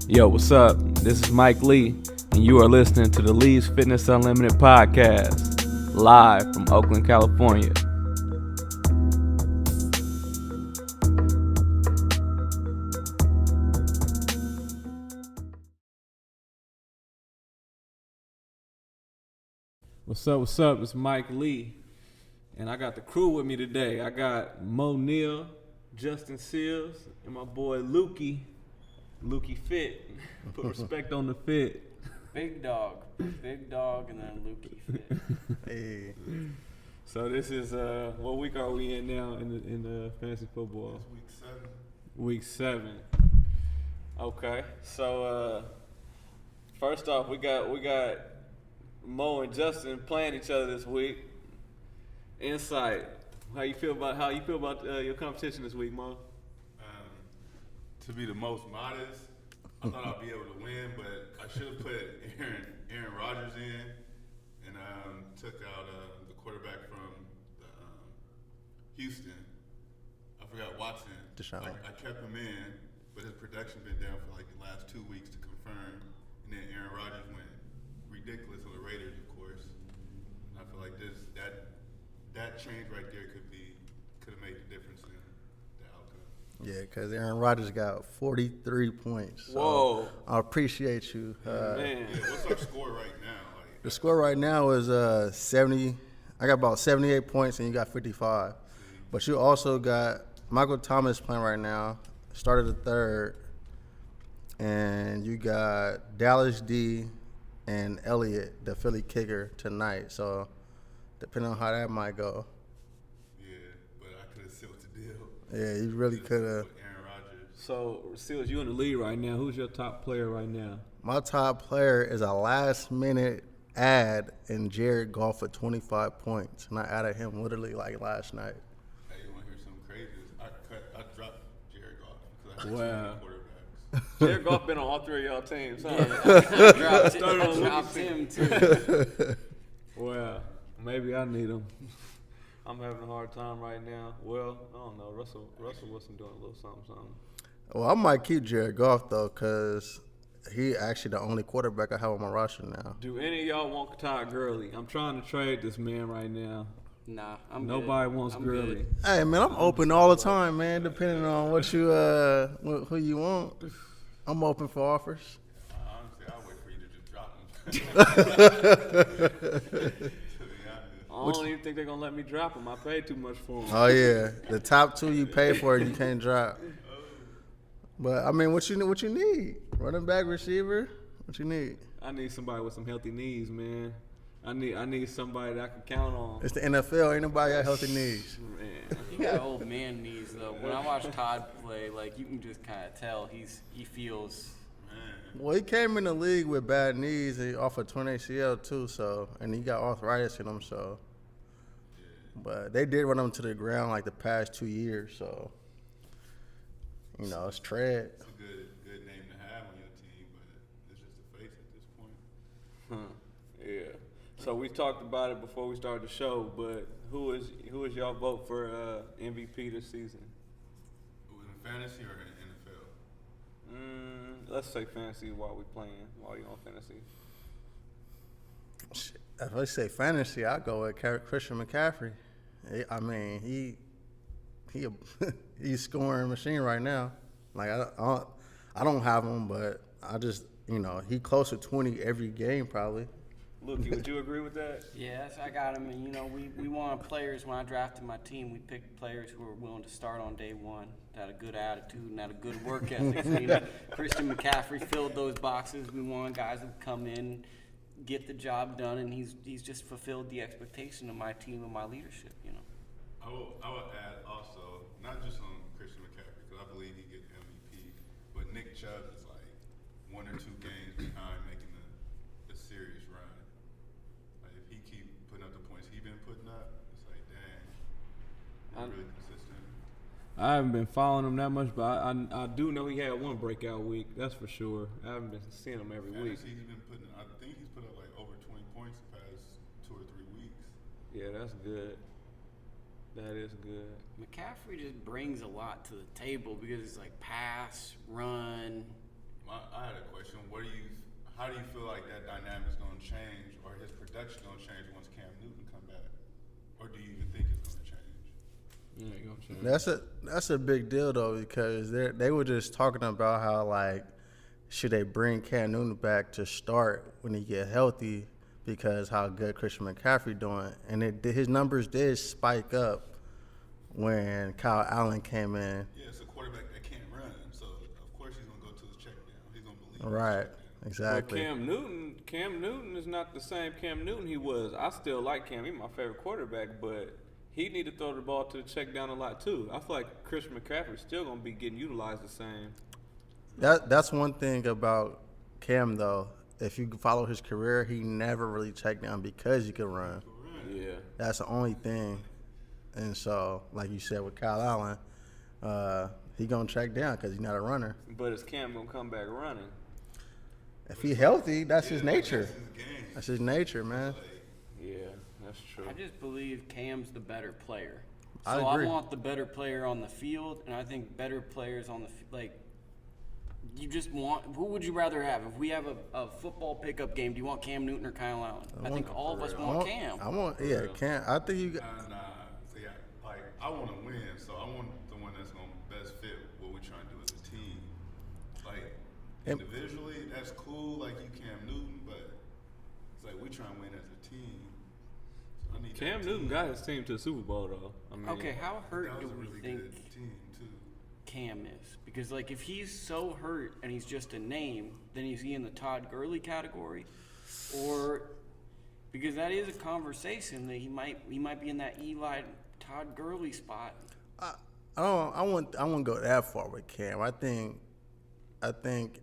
Yo, what's up? This is Mike Lee, and you are listening to the Lee's Fitness Unlimited podcast, live from Oakland, California. What's up? What's up? It's Mike Lee, and I got the crew with me today. I got Mo Neal, Justin Seals, and my boy Lukey Fit. Put respect on the fit. Big dog, and then Lukey Fit. Hey. So this is what week are we in now in the fantasy football? It's Week 7. Okay. So first off, we got Mo and Justin playing each other this week. Insight. How you feel about your competition this week, Mo? To be the most modest, I thought I'd be able to win, but I should have put Aaron Rodgers in and took out the quarterback from Houston. I forgot Watson. Deshaun. I kept him in, but his production been down for like the last 2 weeks to confirm. And then Aaron Rodgers went ridiculous on the Raiders, of course. And I feel like that change right there could have made the difference in the outcome. Yeah, because Aaron Rodgers got 43 points. So Whoa. I appreciate you. Man. Yeah, what's our score right now? The score right now is 70. I got about 78 points, and you got 55. But you also got Michael Thomas playing right now, started the third. And you got Dallas D and Elliott, the Philly kicker, tonight. So depending on how that might go. Yeah, but I could have sealed the deal. Yeah, you really could have. With Aaron Rodgers. So Seals, you in the lead right now. Who's your top player right now? My top player is a last-minute ad in Jared Goff for 25 points, and I added him literally like last night. Hey, you want to hear something crazy? I dropped Jared Goff because I had Wow. two quarterbacks. Jared Goff been on all three of y'all teams, huh? I dropped him too. Well, maybe I need him. I'm having a hard time right now. Well, I don't know. Russell Wilson doing a little something. Well, I might keep Jared Goff, though, because he actually the only quarterback I have on my roster now. Do any of y'all want Todd Gurley? I'm trying to trade this man right now. Nah, I'm Nobody good. wants I'm Gurley. good. Hey, man, I'm open all the time, man, depending on what you who you want. I'm open for offers. Honestly, I'll wait for you to just drop him. To be honest. I don't even think they're gonna let me drop him. I paid too much for him. Oh, yeah. The top two you pay for, you can't drop. But, I mean, what you need? Running back, receiver? What you need? I need somebody with some healthy knees, man. I need somebody that I can count on. It's the NFL. Ain't nobody got healthy knees. Man. You got old man knees though. When I watch Todd play, like you can just kind of tell he feels. Well, he came in the league with bad knees. He off a torn ACL too, so and he got arthritis in him. So, but they did run him to the ground like the past 2 years. So, you know, it's tread. It's a good name to have on your team, but it's just a face at this point. Yeah. So we talked about it before we started the show, but who is y'all vote for MVP this season? In fantasy or in NFL? Let's say fantasy while you on fantasy. If I say fantasy, I go with Christian McCaffrey. I mean, he's scoring machine right now. Like I don't have him, but I just he close to 20 every game probably. Lukey, would you agree with that? Yes, I got him. And we wanted players. When I drafted my team, we picked players who were willing to start on day one, that had a good attitude and had a good work ethic. Christian McCaffrey filled those boxes. We wanted guys that would come in, get the job done, and he's just fulfilled the expectation of my team and my leadership. I would add also, not just on Christian McCaffrey, because I believe he gets MVP, but Nick Chubb is like 1 or 2 games behind making a serious run. Like if he keep putting up the points he's been putting up, it's like, dang, he's really consistent. I haven't been following him that much, but I do know he had one breakout week. That's for sure. I haven't been seeing him every week. He's been I think he's put up like over 20 points the past 2 or 3 weeks. Yeah, that's good. That is good. McCaffrey just brings a lot to the table because it's like pass, run. I had Yeah, ain't gonna change. That's a big deal though, because they were just talking about how, like, should they bring Cam Newton back to start when he get healthy, because how good Christian McCaffrey doing, and his numbers did spike up when Kyle Allen came in. Yeah, it's a quarterback that can't run, so of course he's gonna go to his check down. He's gonna believe Right, his check down. exactly. Well, Cam Newton is not the same Cam Newton he was. I still like Cam. He's my favorite quarterback, but he need to throw the ball to the check down a lot too. I feel like Christian McCaffrey's still gonna be getting utilized the same. That's one thing about Cam though. If you follow his career, he never really checked down because he could run. Yeah. That's the only thing. And so, like you said with Kyle Allen, he gonna check down because he's not a runner. But is Cam gonna come back running? If he healthy, that's his nature. That's his game. That's his nature, man. Yeah, that's true. I just believe Cam's the better player. I So agree. I want the better player on the field, and I think better players on the like. You just want. Who would you rather have? If we have a football pickup game, do you want Cam Newton or Kyle Allen? I think all of us want Cam. I want, yeah, Cam. I think you. Nah. See, I want to win, so I want the one that's gonna best fit what we're trying to do as a team. Like individually, that's cool. Like you, Cam Newton, but it's like we trying to win as a team. So I need Cam that Newton team. got his team to the Super Bowl though. I mean, Okay, how hurt That do was a we really think good team too. Cam is? Because like if he's so hurt and he's just a name, then is he in the Todd Gurley category? Or because that is a conversation that he might be in that Eli Todd Gurley spot. I won't go that far with Cam. I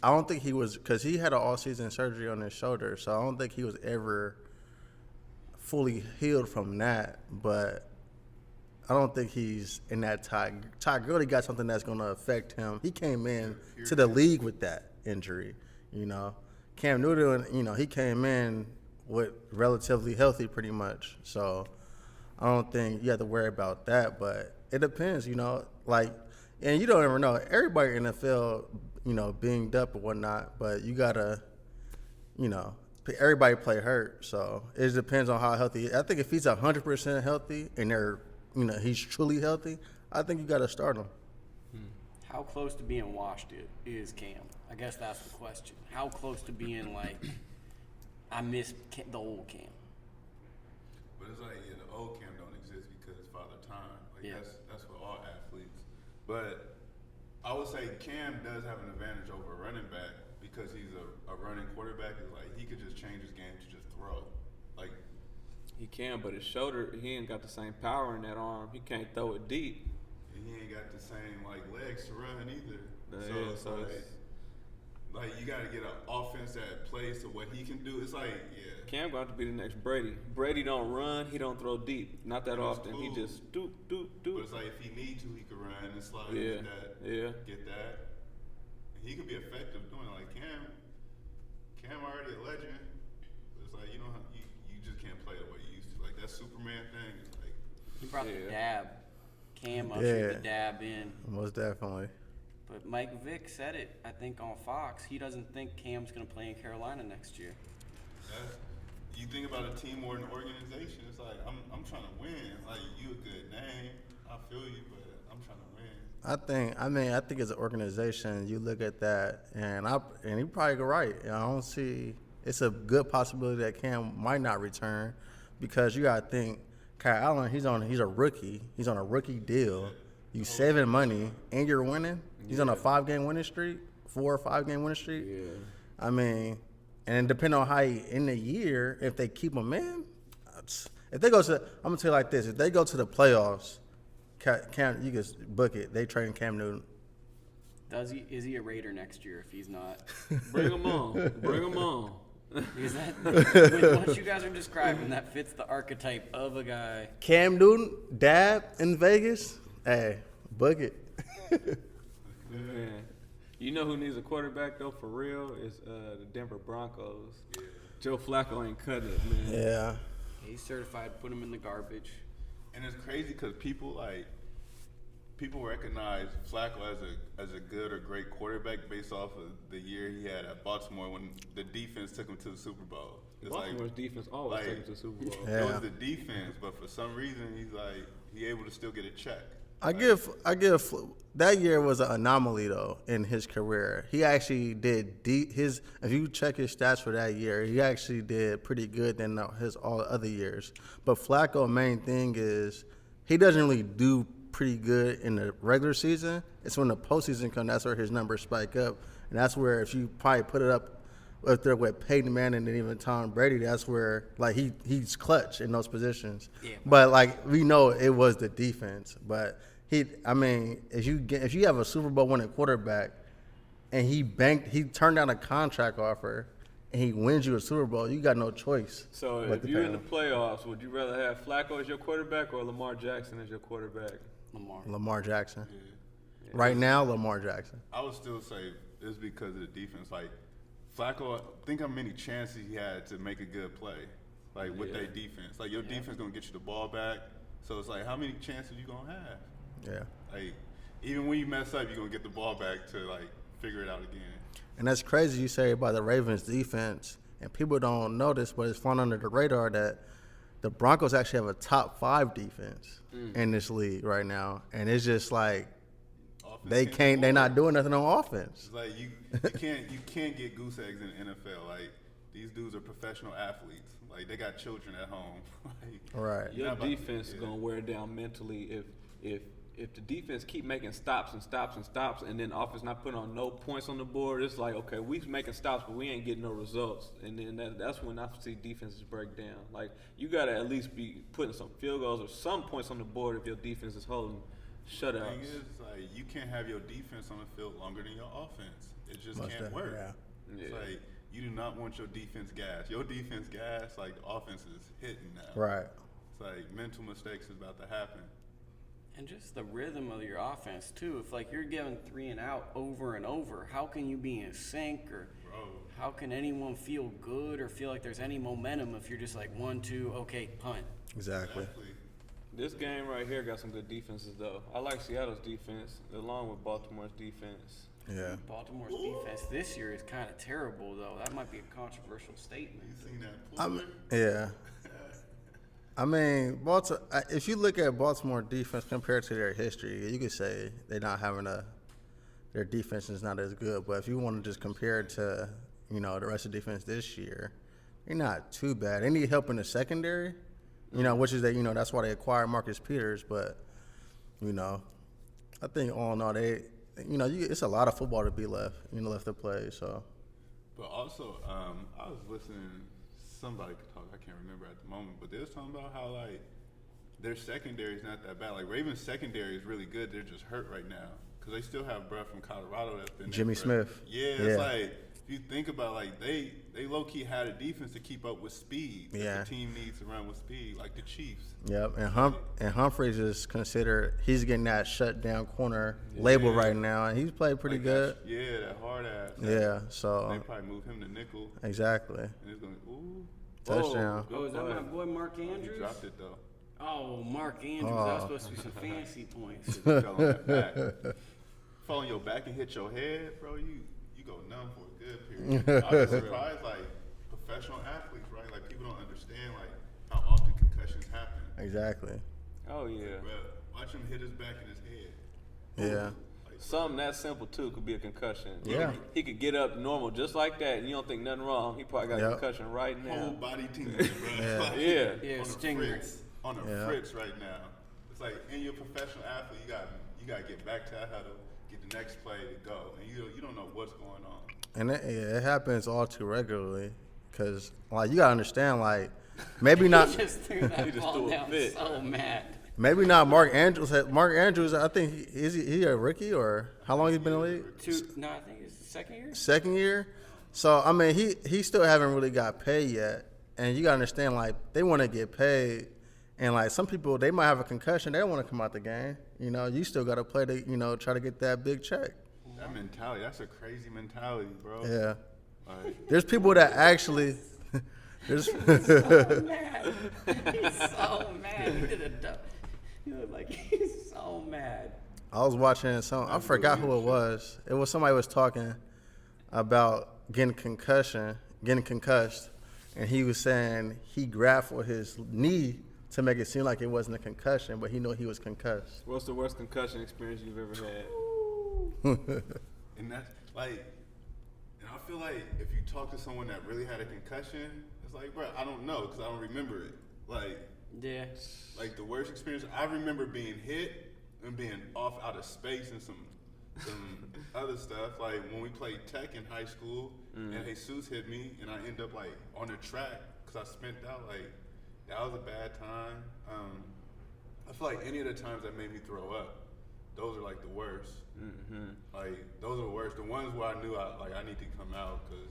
don't think he was, because he had an all-season surgery on his shoulder, so I don't think he was ever fully healed from that. But I don't think he's in that Todd Gurley got something that's going to affect him. He came in to the league with that injury, you know. Cam Newton, you know, he came in with relatively healthy pretty much. So I don't think you have to worry about that, but it depends, you know. Like, and you don't ever know. Everybody in the NFL, you know, binged up or whatnot, but you got to, you know, everybody play hurt. So it depends on how healthy. I think if he's 100% healthy and he's truly healthy, I think you got to start him. How close to being washed is Cam? I guess that's the question. How close to being like, I miss the old Cam? But it's like, yeah, the old Cam don't exist because Father Time. Like Yeah. that's for all athletes. But I would say Cam does have an advantage over a running back because he's a running quarterback. Is like he could just change his game to just throw. Like he can, but his shoulder, he ain't got the same power in that arm. He can't throw it deep. he ain't got the same like legs to run either. Yeah, So it's like you got to get an offense that plays to what he can do. It's like Cam going to be the next Brady. Brady don't run, he don't throw deep. Not that That's often. He cool. just doop. But it's like if he need to, he could run and slide Yeah, get that. And he could be effective doing it. Like Cam already a legend. But it's like you just can't play the way you used to. Like that Superman thing is like He brought the Yeah. dab. Cam ushered the dab in. Most definitely. But Mike Vick said it, I think, on Fox. He doesn't think Cam's going to play in Carolina next year. you think about a team or an organization. It's like I'm trying to win. Like you a good name. I feel you, but I'm trying to win. I think as an organization, you look at that, and you probably go right. I don't see. It's a good possibility that Cam might not return, because you got to think Kyle Allen. He's a rookie. He's on a rookie deal. You saving money and you're winning. He's on a 5-game winning streak, 4 or 5 game winning streak. Yeah. I mean, and depending on how he in the year, if they keep him in, if they go to, I'm gonna tell you like this: if they go to the playoffs, Cam, you can book it. They train Cam Newton. Is he a Raider next year if he's not? Bring him on. Bring him on. Because with what you guys are describing, that fits the archetype of a guy. Cam Newton, dab in Vegas. Hey, book it. Man. You know who needs a quarterback though for real is the Denver Broncos. Yeah. Joe Flacco ain't cutting it, man. Yeah. He's certified. Put him in the garbage. And it's crazy because people recognize Flacco as a good or great quarterback based off of the year he had at Baltimore when the defense took him to the Super Bowl. It's Baltimore's defense always like- takes to the Super Bowl. Yeah. It was the defense, but for some reason he able to still get a check. I give that year was an anomaly though in his career. He actually did if you check his stats for that year, he actually did pretty good than his all other years. But Flacco, main thing is he doesn't really do pretty good in the regular season. It's when the postseason comes, that's where his numbers spike up, and that's where if you probably put it up there with Peyton Manning and even Tom Brady, that's where like he's clutch in those positions. Yeah. But like we know it was the defense. But if you have a Super Bowl winning quarterback and he turned down a contract offer and he wins you a Super Bowl, you got no choice. So but if to you're pay in the him. playoffs, would you rather have Flacco as your quarterback or Lamar Jackson as your quarterback? Lamar Jackson. Yeah. Right now, Lamar Jackson. I would still say it's because of the defense. Like Flacco, think how many chances he had to make a good play, like with their defense. Like your defense gonna get you the ball back, so it's like how many chances you gonna have? Yeah. Like even when you mess up, you're gonna get the ball back to like figure it out again. And that's crazy you say about the Ravens defense, and people don't know this, but it's flying under the radar that the Broncos actually have a top 5 defense in this league right now, and it's just like Offense they're not score. doing nothing on offense. It's like you can't get goose eggs in the NFL. Like these dudes are professional athletes. Like they got children at home. Like, Right. Your not about- defense is gonna wear down mentally if the defense keep making stops and stops and stops, and then offense not putting on no points on the board. It's like, okay, we making stops, but we ain't getting no results, and then that's when I see defenses break down. Like you gotta at least be putting some field goals or some points on the board if your defense is holding The thing shutouts. is, like, you can't have your defense on the field longer than your offense. It just Most can't def- work. yeah. It's Yeah. like you do not want your defense gas. Your defense gas, like the offense is hitting now. Right. It's like mental mistakes is about to happen. And just the rhythm of your offense too. If like you're giving 3 and out over and over, how can you be in sync, or Bro. how can anyone feel good or feel like there's any momentum if you're just like 1, 2, okay, punt? Exactly. Exactly. This game right here got some good defenses though. I like Seattle's defense along with Baltimore's defense. Yeah. Baltimore's defense this year is kind of terrible though. That might be a controversial statement. You seen that? Yeah. I mean, if you look at Baltimore defense compared to their history, you could say they're not having their defense is not as good. But if you want to just compare it to, the rest of the defense this year, they're not too bad. They need help in the secondary, which is that's why they acquired Marcus Peters. But, I think all in all, it's a lot of football to be left to play. So. But also, I was listening. Somebody could talk. I can't remember at the moment, but they was talking about how like their secondary is not that bad. Like Ravens secondary is really good. They're just hurt right now because they still have bruh from Colorado that's been there Jimmy forever. Smith. Yeah, Yeah. it's like if you think about like they low key had a defense to keep up with speed. that Yeah. the team needs to run with speed, like the Chiefs. Yep, and Humphreys is considered he's getting that shutdown corner label right now, and he's played pretty Like good. that hard ass. Yeah, They so probably move him to nickel, exactly and it's going ooh. touchdown. Oh, is that my boy Mark He Andrews? dropped it though. Oh, Mark Andrews. That was supposed to be some fancy points. Fell on that back. Fall on your back and hit your head, bro. You go numb for a good period. I was surprised, like professional athletes, right? Like people don't understand like how often concussions happen. Exactly. Oh yeah. Bro, watch him hit his back and his head. Yeah. Like, Something that simple too could be a concussion. Yeah. He could get up normal just like that, and you don't think nothing wrong. He probably got a Yep. concussion right whole now. body tingling, bro. Yeah. Like, Yeah. Yeah, on the stinger. fritz, on the Yeah. fritz right now. It's like, and you're a professional athlete. You got to get back to that huddle, get the next play to go, and you don't know what's going on. And it happens all too regularly, because like you gotta understand, like maybe not, He just threw that He just ball threw a down fit. so mad. maybe not Mark Andrews. Mark Andrews, I think is he a rookie or how long he's been in the league? No, I think it's the second year. Second year. So I mean, he still haven't really got paid yet, and you gotta understand, like they want to get paid, and like some people they might have a concussion, they don't want to come out the game. You still gotta play to try to get that big check. That mentality, that's a crazy mentality, bro. Yeah. Like, There's people that actually. There's. So mad. He's so mad. He did a duck. He looked like he's so mad. I was watching I forgot who it was. It was somebody was talking about getting concussed, and he was saying he grabbed for his knee to make it seem like it wasn't a concussion, but he knew he was concussed. What's the worst concussion experience you've ever had? And that's like, and I feel like if you talk to someone that really had a concussion, it's like, bro, I don't know because I don't remember it. Yeah. Like the worst experience, I remember being hit and being off out of space and some other stuff. Like when we played tech in high school, and Jesus hit me, and I end up like on the track because I spent out. Like that was a bad time. I feel like any of the times that made me throw up, those are like the worst. Like those are the worst. The ones where I knew I need to come out because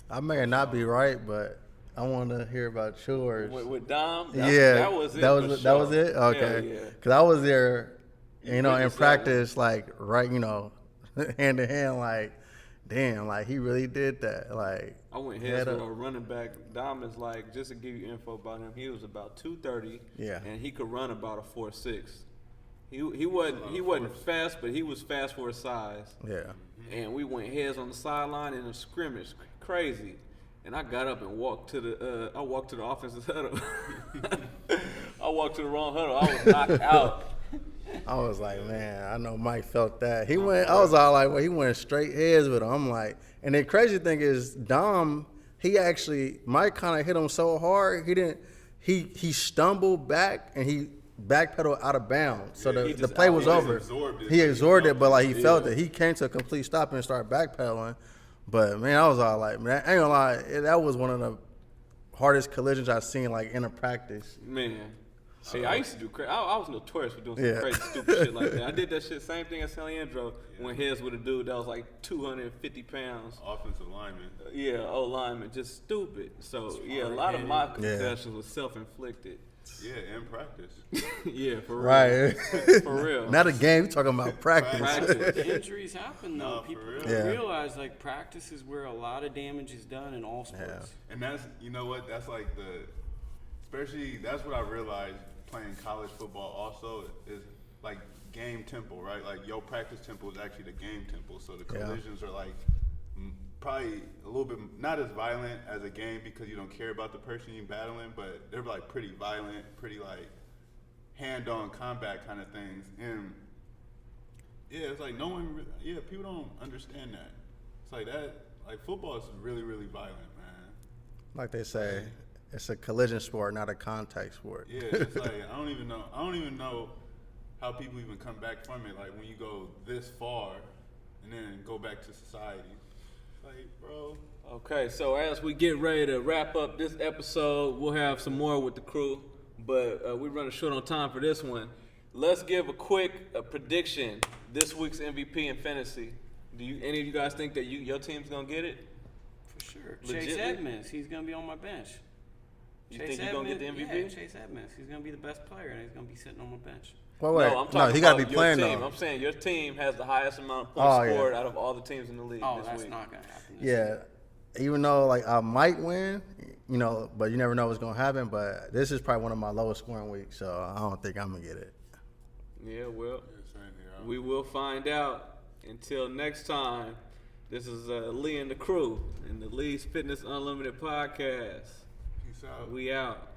I may not be right, but I want to hear about yours. With Dom? That was it. That was it. Okay. Hell yeah. Because I was there, in witnessed that practice, like right, hand to hand, like, damn, like he really did that. Like I went heads with a running back. Dom is like, just to give you info about him, he was about 230. Yeah. And he could run about a 4.6. He wasn't fast, but he was fast for his size. Yeah. And we went heads on the sideline in a scrimmage, crazy. And I got up and walked to the offensive huddle. I walked to the wrong huddle. I was knocked out. I was like, man, I know Mike felt that. He went. I was all like, well, he went straight heads with him. I'm like, and the crazy thing is, Dom, Mike kind of hit him so hard, he stumbled back and he backpedaled out of bounds. So the play was over. He absorbed it, but like he felt it. He came to a complete stop and started backpedaling. But man, I was all like, man, I ain't gonna lie, that was one of the hardest collisions I've seen like in a practice. Man. See, I used to do crazy. I was notorious for doing some crazy, stupid shit like that. I did that shit, same thing at San Leandro, went heads with a dude that was like 250 pounds. offensive lineman. O-lineman, just stupid. So, a lot of my concussions was self-inflicted. Yeah, in practice. Yeah, for real. Right. For real. Not a game, we're talking about practice. Practice. Injuries happen though. No, People for real. don't Yeah. realize like practice is where a lot of damage is done in all sports. And that's, you know what, that's like that's what I realized playing college football also is like game tempo, right? Like your practice tempo is actually the game tempo. So the collisions are like probably a little bit not as violent as a game because you don't care about the person you're battling, but they're like pretty violent, pretty like hand-on combat kind of things. And it's like people don't understand that. It's like that, like football is really, really violent, man. Like they say, it's a collision sport, not a contact sport. Yeah, it's like I don't even know how people even come back from it. Like when you go this far and then go back to society. Like, bro. Okay, so as we get ready to wrap up this episode, we'll have some more with the crew, but we're running short on time for this one. Let's give a quick prediction. This week's MVP in fantasy. Do any of you guys think that your team's gonna get it? For sure. Legitly? Chase Edmonds, he's gonna be on my bench. You think you're gonna get the MVP? Yeah, Chase Edmonds. He's gonna be the best player, and he's gonna be sitting on my bench. Well, wait, No, I'm talking he got to about be playing your team. though. I'm saying your team has the highest amount of points Oh, scored out of all the teams in the league Oh, this that's week. not gonna happen. This Yeah, even though like I might win, but you never know what's gonna happen. But this is probably one of my lowest scoring weeks, so I don't think I'm gonna get it. Yeah, well, Yeah, same here. we will find out. Until next time, this is Lee and the crew in the Lee's Fitness Unlimited podcast. Peace out. We out.